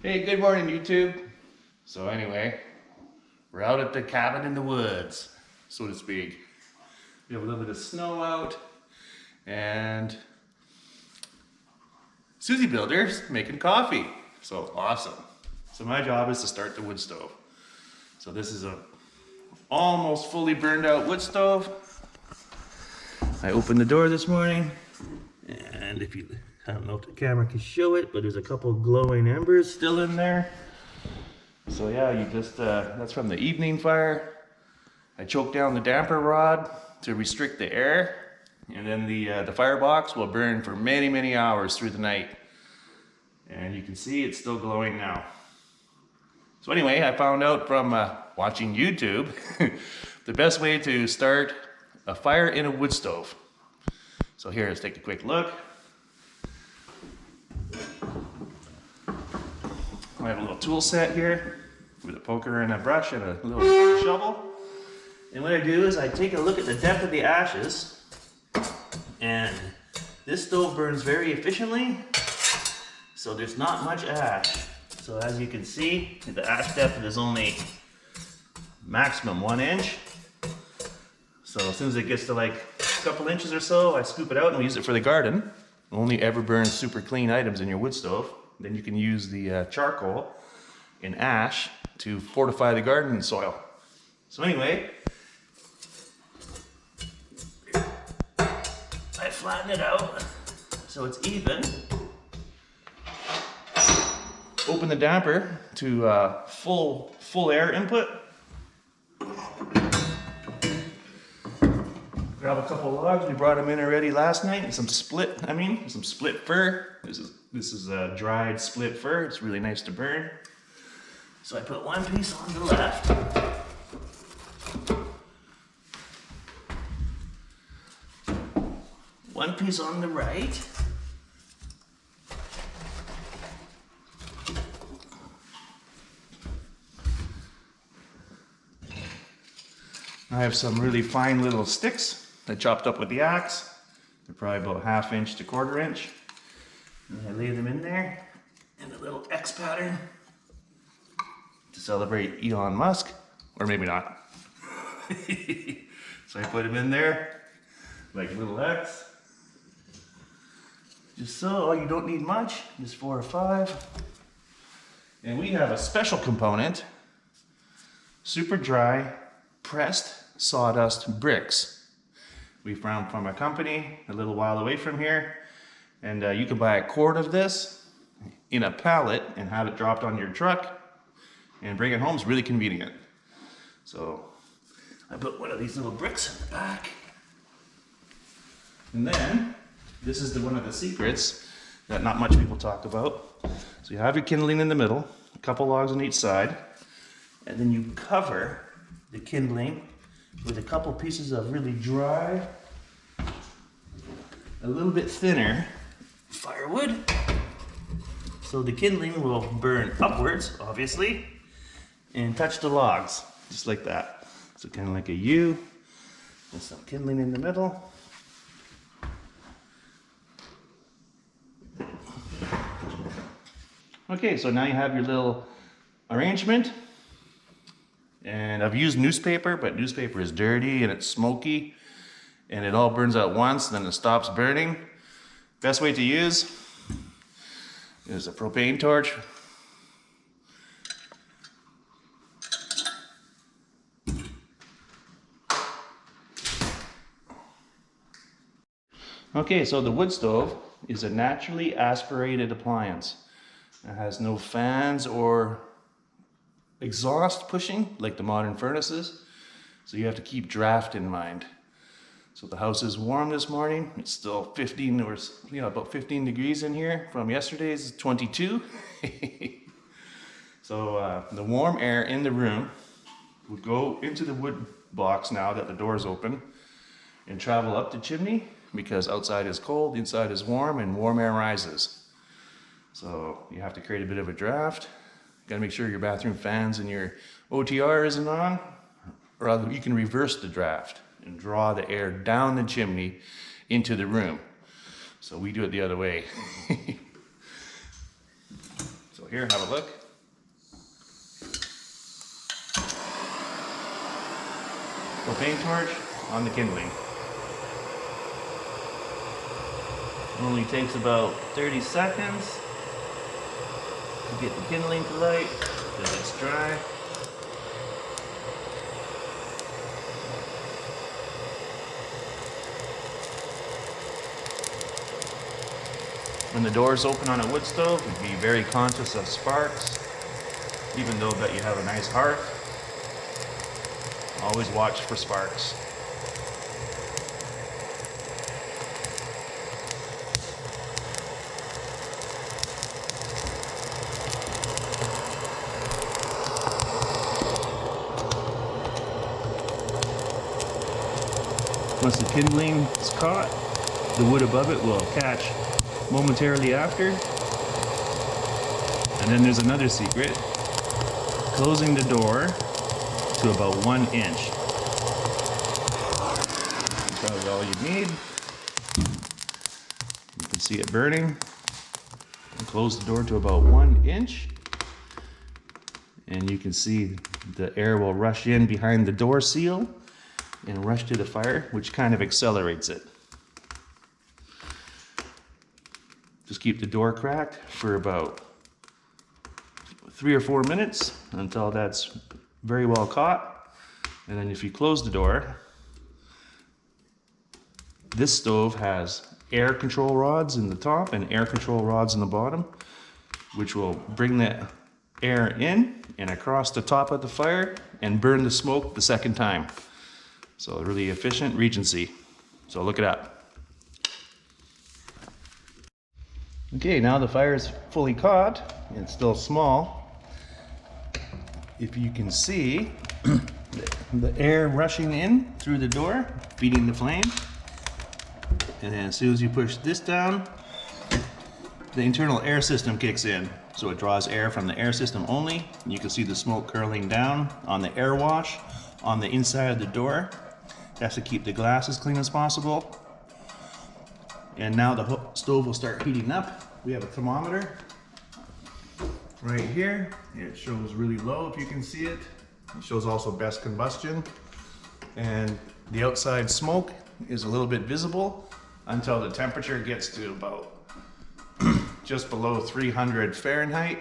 Hey, good morning, YouTube. So anyway, we're out at the cabin in the woods, so to speak. We have a little bit of snow out, and Susie Builder's making coffee. So awesome. So my job is to start the wood stove. So this is a almost fully burned out wood stove. I opened the door this morning, and I don't know if the camera can show it, but there's a couple glowing embers still in there. So yeah, you just, that's from the evening fire. I choked down the damper rod to restrict the air, and then the firebox will burn for many, many hours through the night. And you can see it's still glowing now. So anyway, I found out from watching YouTube the best way to start a fire in a wood stove. So here, let's take a quick look. I have a little tool set here with a poker and a brush and a little shovel. And what I do is I take a look at the depth of the ashes, and this stove burns very efficiently, so there's not much ash. So as you can see, the ash depth is only maximum 1 inch. So as soon as it gets to like a couple inches or so, I scoop it out and we use it for the garden. Only ever burn super clean items in your wood stove. Then you can use the charcoal and ash to fortify the garden soil. So anyway, I flatten it out so it's even. Open the damper to full air input. Grab a couple logs. We brought them in already last night. And some split fir. This is a dried split fir. It's really nice to burn. So I put one piece on the left. One piece on the right. I have some really fine little sticks I chopped up with the axe. They're probably about 1/2 inch to 1/4 inch. And I lay them in there in a little X pattern to celebrate Elon Musk, or maybe not. So I put them in there like a little X. Just so, you don't need much, just 4 or 5. And we have a special component, super dry, pressed sawdust bricks. We found from a company a little while away from here, and you can buy a quart of this in a pallet and have it dropped on your truck and bring it home. It's really convenient. So I put one of these little bricks in the back, and then this is one of the secrets that not much people talk about. So you have your kindling in the middle, a couple logs on each side, and then you cover the kindling with a couple pieces of really dry, a little bit thinner firewood. So the kindling will burn upwards, obviously, and touch the logs, just like that. So kind of like a U, with some kindling in the middle. Okay, so now you have your little arrangement. And I've used newspaper, but newspaper is dirty and it's smoky and it all burns at once, then it stops burning. Best way to use is a propane torch. Okay, so the wood stove is a naturally aspirated appliance. It has no fans or exhaust pushing like the modern furnaces, so you have to keep draft in mind. So the house is warm this morning. It's still 15 or about 15 degrees in here from yesterday's 22. So the warm air in the room would go into the wood box now that the door is open and travel up the chimney, because outside is cold, inside is warm, and warm air rises. So you have to create a bit of a draft. Gotta make sure your bathroom fans and your OTR isn't on, or rather you can reverse the draft and draw the air down the chimney into the room. So we do it the other way. So So here, have a look. Propane torch on the kindling. Only takes about 30 seconds to get the kindling to light because it's dry. When the door is open on a wood stove, be very conscious of sparks. Even though that you have a nice hearth, always watch for sparks. Once the kindling is caught, the wood above it will catch momentarily after. And then there's another secret. Closing the door to about 1 inch. That's probably all you need. You can see it burning. And close the door to about 1 inch. And you can see the air will rush in behind the door seal and rush to the fire, which kind of accelerates it. Just keep the door cracked for about 3 or 4 minutes until that's very well caught. And then if you close the door, this stove has air control rods in the top and air control rods in the bottom, which will bring the air in and across the top of the fire and burn the smoke the second time. So really efficient. Regency. So look it up. Okay, now the fire is fully caught. It's still small. If you can see the air rushing in through the door, feeding the flame. And then as soon as you push this down, the internal air system kicks in. So it draws air from the air system only. And you can see the smoke curling down on the air wash on the inside of the door. That's to keep the glass as clean as possible. And now the stove will start heating up. We have a thermometer right here. It shows really low if you can see it. It shows also best combustion. And the outside smoke is a little bit visible until the temperature gets to about just below 300 Fahrenheit.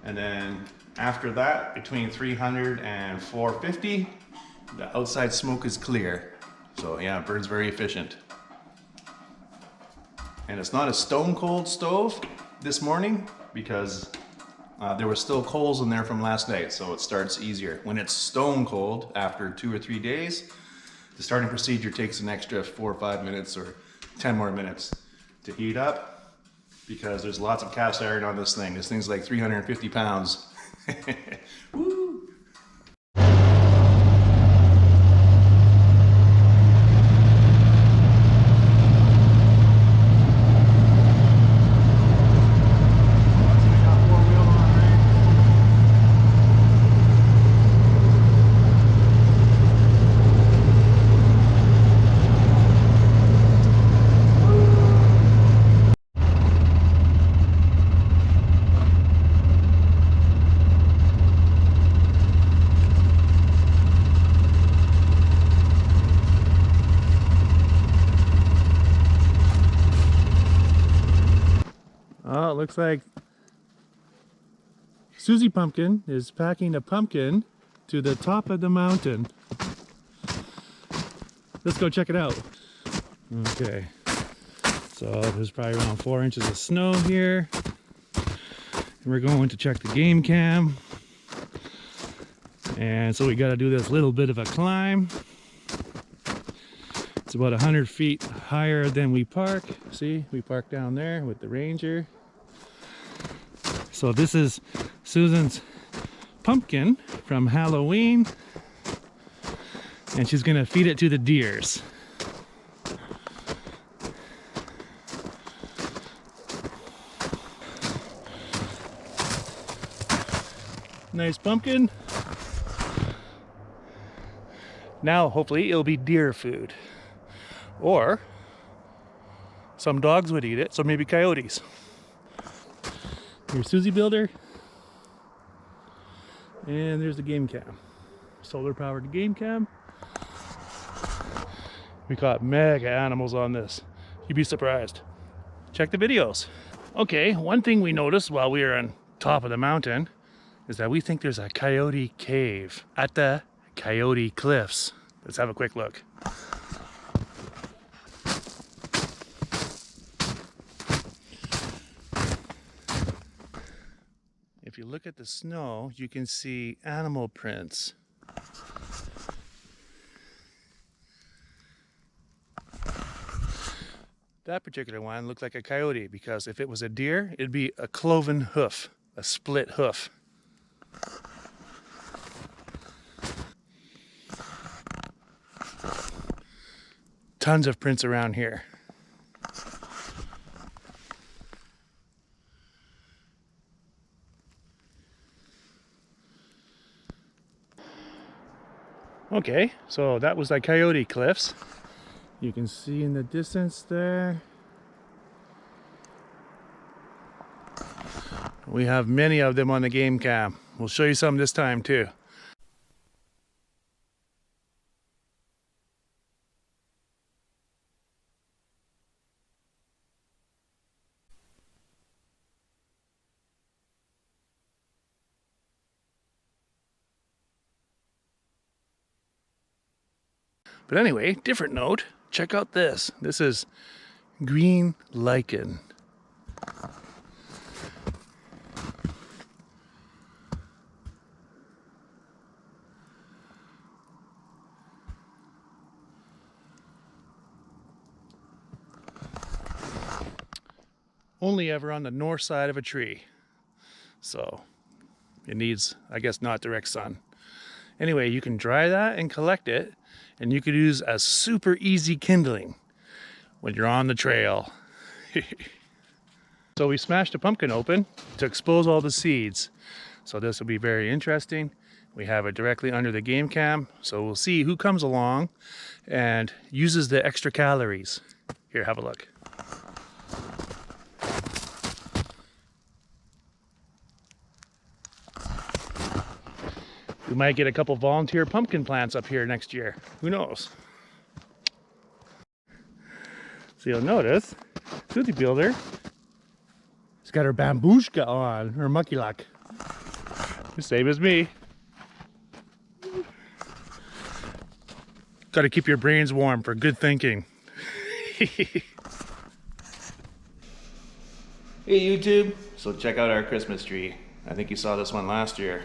And then after that, between 300 and 450, the outside smoke is clear. So yeah, it burns very efficient. And it's not a stone cold stove this morning because there were still coals in there from last night, so it starts easier. When it's stone cold after 2 or 3 days, the starting procedure takes an extra 4 or 5 minutes or 10 more minutes to heat up because there's lots of cast iron on this thing. This thing's like 350 pounds. Woo! Oh, it looks like Susie Pumpkin is packing a pumpkin to the top of the mountain. Let's go check it out. Okay, so there's probably around 4 inches of snow here. And we're going to check the game cam. And so we got to do this little bit of a climb. It's about 100 feet higher than we park. See, we park down there with the Ranger. So this is Susan's pumpkin from Halloween, and she's gonna feed it to the deers. Nice pumpkin. Now hopefully it'll be deer food, or some dogs would eat it, so maybe coyotes. Your Susie builder. And there's the game cam. Solar powered game cam. We caught mega animals on this. You'd be surprised. Check the videos. Okay, one thing we noticed while we were on top of the mountain is that we think there's a coyote cave at the Coyote Cliffs. Let's have a quick look. If you look at the snow, you can see animal prints. That particular one looked like a coyote because if it was a deer, it'd be a cloven hoof, a split hoof. Tons of prints around here. Okay, so that was the Coyote Cliffs. You can see in the distance there. We have many of them on the game cam. We'll show you some this time too. But anyway, different note. Check out this. This is green lichen. Only ever on the north side of a tree. So it needs, I guess, not direct sun. Anyway, you can dry that and collect it, and you could use as super easy kindling when you're on the trail. So we smashed a pumpkin open to expose all the seeds. So this will be very interesting. We have it directly under the game cam, so we'll see who comes along and uses the extra calories. Here, have a look. We might get a couple volunteer pumpkin plants up here next year. Who knows? So you'll notice, Susie Builder has got her bambushka on, her mucky luck. Same as me. Got to keep your brains warm for good thinking. Hey YouTube, so check out our Christmas tree. I think you saw this one last year.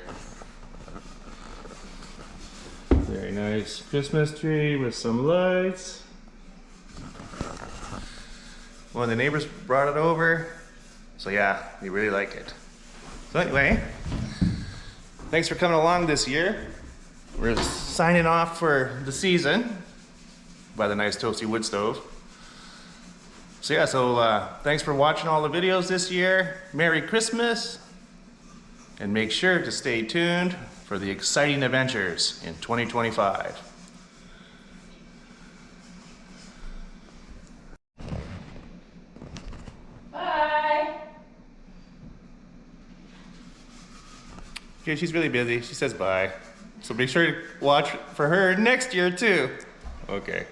Very nice Christmas tree with some lights. One of the neighbors brought it over, so yeah, we really like it. So anyway, thanks for coming along this year. We're signing off for the season by the nice toasty wood stove. So yeah, thanks for watching all the videos this year. Merry Christmas, and make sure to stay tuned for the exciting adventures in 2025. Bye. Okay, she's really busy. She says bye. So make sure to watch for her next year too. Okay.